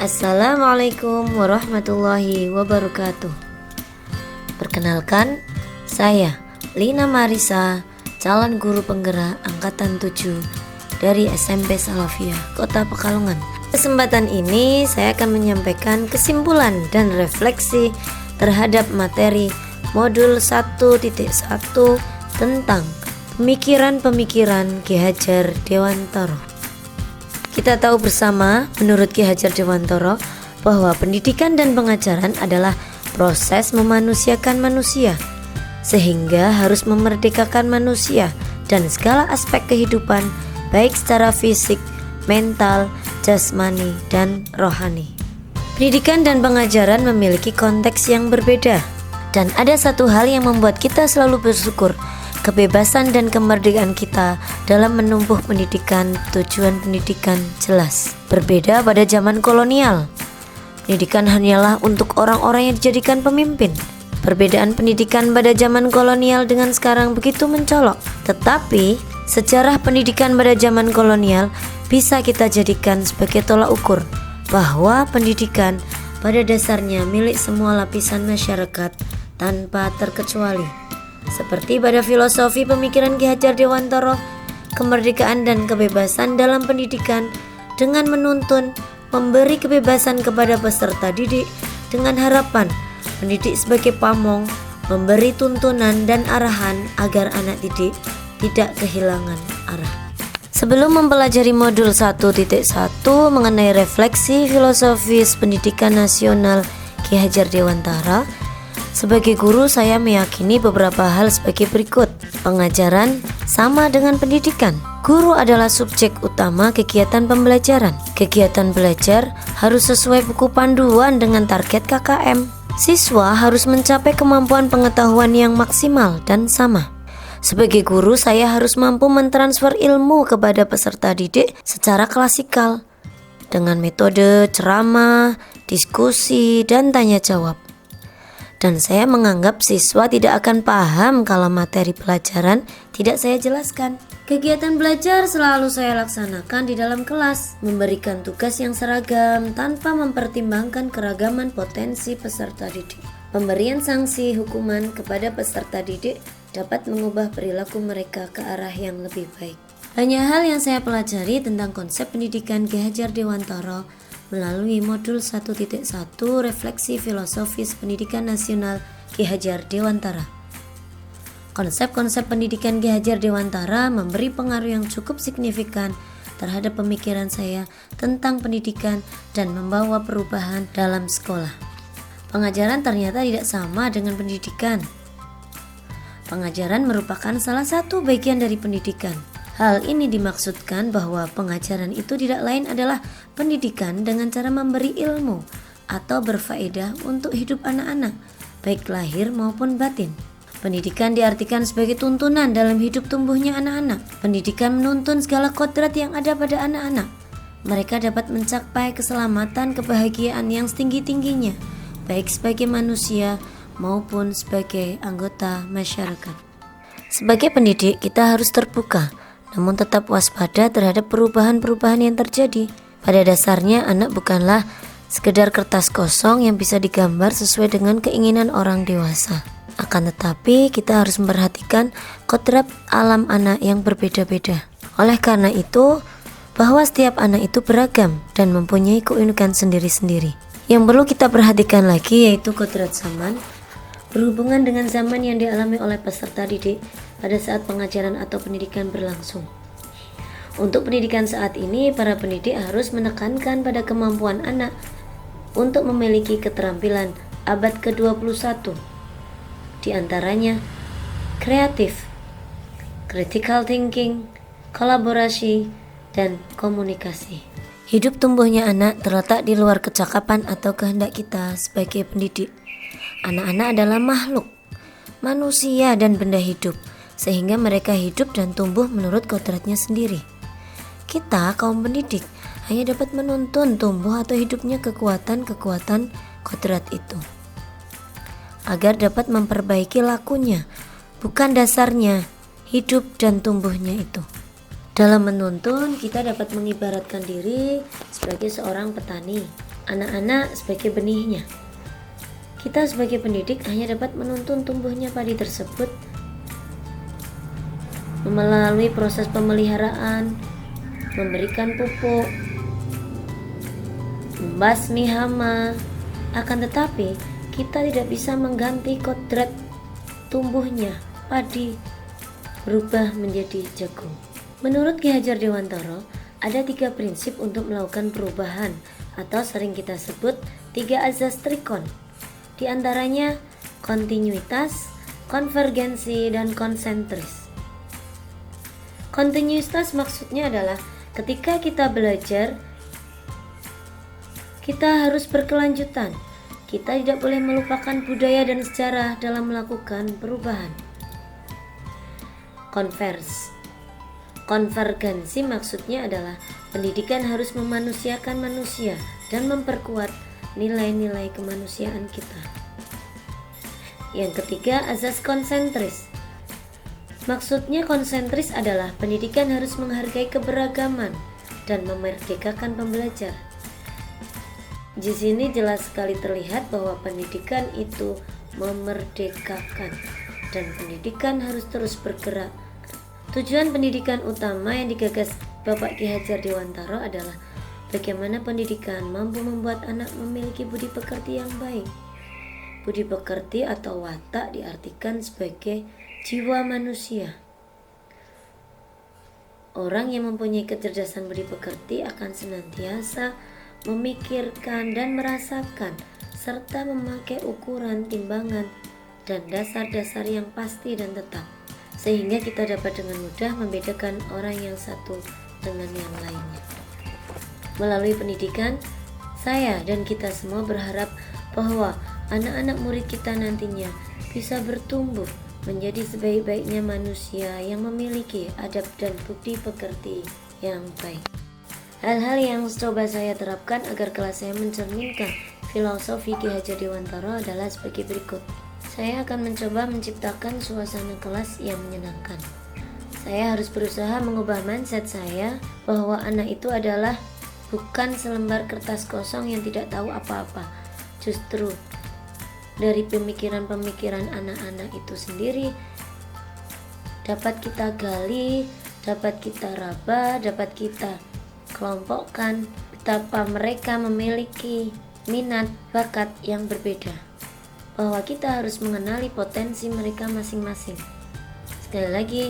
Assalamualaikum warahmatullahi wabarakatuh. Perkenalkan, saya Lina Marisa, calon guru penggerak angkatan 7 dari SMP Salafiyah, Kota Pekalongan. Kesempatan ini saya akan menyampaikan kesimpulan dan refleksi terhadap materi modul 1.1 tentang pemikiran-pemikiran Ki Hajar Dewantara. Kita tahu bersama, menurut Ki Hajar Dewantara, bahwa pendidikan dan pengajaran adalah proses memanusiakan manusia, sehingga harus memerdekakan manusia dan segala aspek kehidupan, baik secara fisik, mental, jasmani, dan rohani. Pendidikan dan pengajaran memiliki konteks yang berbeda, dan ada satu hal yang membuat kita selalu bersyukur, kebebasan dan kemerdekaan kita dalam menempuh pendidikan. Tujuan pendidikan jelas berbeda pada zaman kolonial. Pendidikan hanyalah untuk orang-orang yang dijadikan pemimpin. Perbedaan pendidikan pada zaman kolonial dengan sekarang begitu mencolok. Tetapi sejarah pendidikan pada zaman kolonial bisa kita jadikan sebagai tolak ukur bahwa pendidikan pada dasarnya milik semua lapisan masyarakat tanpa terkecuali. Seperti pada filosofi pemikiran Ki Hajar Dewantara, kemerdekaan dan kebebasan dalam pendidikan dengan menuntun memberi kebebasan kepada peserta didik dengan harapan pendidik sebagai pamong memberi tuntunan dan arahan agar anak didik tidak kehilangan arah. Sebelum mempelajari modul 1.1 mengenai refleksi filosofis pendidikan nasional Ki Hajar Dewantara, sebagai guru saya meyakini beberapa hal sebagai berikut. Pengajaran sama dengan pendidikan. Guru adalah subjek utama kegiatan pembelajaran. Kegiatan belajar harus sesuai buku panduan dengan target KKM. Siswa harus mencapai kemampuan pengetahuan yang maksimal dan sama. Sebagai guru saya harus mampu mentransfer ilmu kepada peserta didik secara klasikal dengan metode ceramah, diskusi, dan tanya jawab. Dan saya menganggap siswa tidak akan paham kalau materi pelajaran tidak saya jelaskan. Kegiatan belajar selalu saya laksanakan di dalam kelas, memberikan tugas yang seragam tanpa mempertimbangkan keragaman potensi peserta didik. Pemberian sanksi hukuman kepada peserta didik dapat mengubah perilaku mereka ke arah yang lebih baik. Banyak hal yang saya pelajari tentang konsep pendidikan Ki Hajar Dewantara melalui modul 1.1 refleksi filosofis pendidikan nasional Ki Hajar Dewantara. Konsep-konsep pendidikan Ki Hajar Dewantara memberi pengaruh yang cukup signifikan terhadap pemikiran saya tentang pendidikan dan membawa perubahan dalam sekolah. Pengajaran ternyata tidak sama dengan pendidikan. Pengajaran merupakan salah satu bagian dari pendidikan. Hal ini dimaksudkan bahwa pengajaran itu tidak lain adalah pendidikan dengan cara memberi ilmu atau berfaedah untuk hidup anak-anak, baik lahir maupun batin. Pendidikan diartikan sebagai tuntunan dalam hidup tumbuhnya anak-anak. Pendidikan menuntun segala kodrat yang ada pada anak-anak. Mereka dapat mencapai keselamatan, kebahagiaan yang setinggi-tingginya, baik sebagai manusia maupun sebagai anggota masyarakat. Sebagai pendidik, kita harus terbuka, namun tetap waspada terhadap perubahan-perubahan yang terjadi. Pada dasarnya anak bukanlah sekedar kertas kosong yang bisa digambar sesuai dengan keinginan orang dewasa. Akan tetapi kita harus memperhatikan kodrat alam anak yang berbeda-beda. Oleh karena itu, bahwa setiap anak itu beragam dan mempunyai keunikan sendiri-sendiri. Yang perlu kita perhatikan lagi yaitu kodrat zaman berhubungan dengan zaman yang dialami oleh peserta didik pada saat pengajaran atau pendidikan berlangsung. Untuk pendidikan saat ini, para pendidik harus menekankan pada kemampuan anak untuk memiliki keterampilan abad ke-21. Di antaranya kreatif, critical thinking, kolaborasi, dan komunikasi. Hidup tumbuhnya anak terletak di luar kecakapan atau kehendak kita sebagai pendidik. Anak-anak adalah makhluk, manusia dan benda hidup, sehingga mereka hidup dan tumbuh menurut kodratnya sendiri. Kita, kaum pendidik, hanya dapat menuntun tumbuh atau hidupnya kekuatan-kekuatan kodrat itu, agar dapat memperbaiki lakunya, bukan dasarnya, hidup dan tumbuhnya itu. Dalam menuntun, kita dapat mengibaratkan diri sebagai seorang petani anak-anak sebagai benihnya. Kita sebagai pendidik hanya dapat menuntun tumbuhnya padi tersebut melalui proses pemeliharaan, memberikan pupuk, membasmi hama. Akan tetapi kita tidak bisa mengganti kodrat tumbuhnya padi berubah menjadi jagung. Menurut Ki Hajar Dewantara, ada 3 prinsip untuk melakukan perubahan atau sering kita sebut 3 azas trikon. Di antaranya kontinuitas, konvergensi, dan konsentris. Kontinuitas maksudnya adalah ketika kita belajar, kita harus berkelanjutan. Kita tidak boleh melupakan budaya dan sejarah dalam melakukan perubahan. Konvergensi maksudnya adalah pendidikan harus memanusiakan manusia dan memperkuat nilai-nilai kemanusiaan kita. Yang ketiga, azas konsentris. Maksudnya konsentris adalah pendidikan harus menghargai keberagaman dan memerdekakan pembelajar. Di sini jelas sekali terlihat bahwa pendidikan itu memerdekakan dan pendidikan harus terus bergerak. Tujuan pendidikan utama yang digagas Bapak Ki Hajar Dewantara adalah bagaimana pendidikan mampu membuat anak memiliki budi pekerti yang baik. Budi pekerti atau watak diartikan sebagai jiwa manusia. Orang yang mempunyai kecerdasan budi pekerti akan senantiasa memikirkan dan merasakan serta memakai ukuran, timbangan, dan dasar-dasar yang pasti dan tetap, sehingga kita dapat dengan mudah membedakan orang yang satu dengan yang lainnya. Melalui pendidikan, saya dan kita semua berharap bahwa anak-anak murid kita nantinya bisa bertumbuh menjadi sebaik-baiknya manusia yang memiliki adab dan budi pekerti yang baik. Hal-hal yang coba saya terapkan agar kelas saya mencerminkan filosofi Ki Hajar Dewantara adalah sebagai berikut. Saya akan mencoba menciptakan suasana kelas yang menyenangkan. Saya harus berusaha mengubah mindset saya bahwa anak itu adalah bukan selembar kertas kosong yang tidak tahu apa-apa. Justru dari pemikiran-pemikiran anak-anak itu sendiri dapat kita gali, dapat kita raba, dapat kita kelompokkan betapa mereka memiliki minat bakat yang berbeda, bahwa kita harus mengenali potensi mereka masing-masing. Sekali lagi,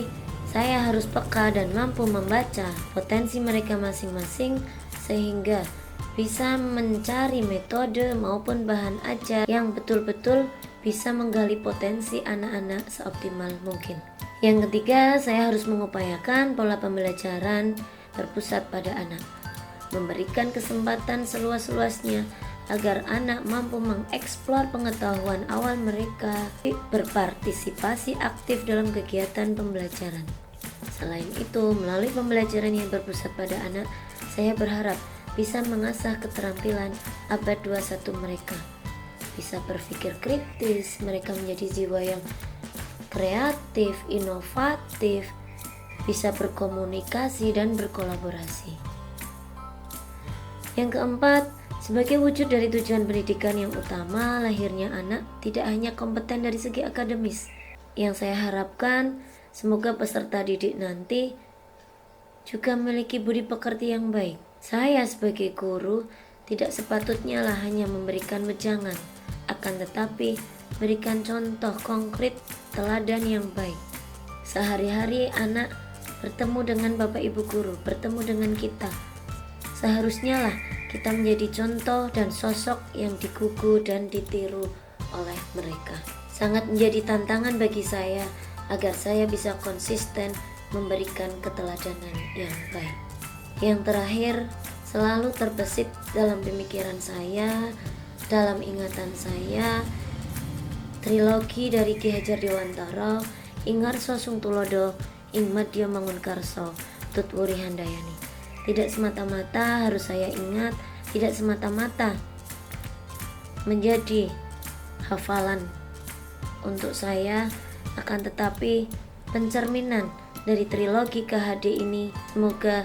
saya harus peka dan mampu membaca potensi mereka masing-masing sehingga bisa mencari metode maupun bahan ajar yang betul-betul bisa menggali potensi anak-anak seoptimal mungkin. Yang ketiga, saya harus mengupayakan pola pembelajaran berpusat pada anak, memberikan kesempatan seluas-luasnya agar anak mampu mengeksplor pengetahuan awal mereka, berpartisipasi aktif dalam kegiatan pembelajaran. Selain itu, melalui pembelajaran yang berpusat pada anak, saya berharap bisa mengasah keterampilan abad 21 mereka. Bisa berpikir kritis, mereka menjadi jiwa yang kreatif, inovatif, bisa berkomunikasi dan berkolaborasi. Yang keempat, sebagai wujud dari tujuan pendidikan yang utama, lahirnya anak tidak hanya kompeten dari segi akademis. Yang saya harapkan, semoga peserta didik nanti juga memiliki budi pekerti yang baik. Saya sebagai guru tidak sepatutnya lah hanya memberikan wejangan, akan tetapi berikan contoh konkret teladan yang baik. Sehari-hari anak bertemu dengan Bapak Ibu guru, bertemu dengan kita. Seharusnya lah kita menjadi contoh dan sosok yang digugu dan ditiru oleh mereka. Sangat menjadi tantangan bagi saya agar saya bisa konsisten memberikan keteladanan yang baik. Yang terakhir, selalu terbesit dalam pemikiran saya, dalam ingatan saya, trilogi dari Ki Hajar Dewantara, Ingarso Sung Tulodo, Ing Madya Mangunkarso, Tutwuri Handayani. Tidak semata-mata harus saya ingat, tidak semata-mata menjadi hafalan untuk saya, akan tetapi pencerminan dari trilogi KHD ini semoga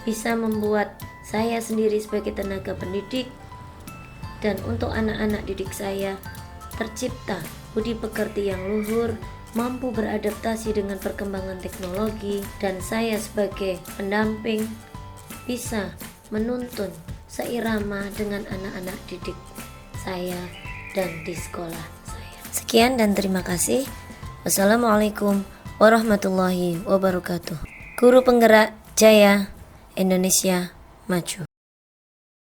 bisa membuat saya sendiri sebagai tenaga pendidik dan untuk anak-anak didik saya tercipta budi pekerti yang luhur, mampu beradaptasi dengan perkembangan teknologi, dan saya sebagai pendamping bisa menuntun seirama dengan anak-anak didik saya dan di sekolah saya. Sekian dan terima kasih. Wassalamualaikum warahmatullahi wabarakatuh. Guru penggerak Jaya Indonesia Maju.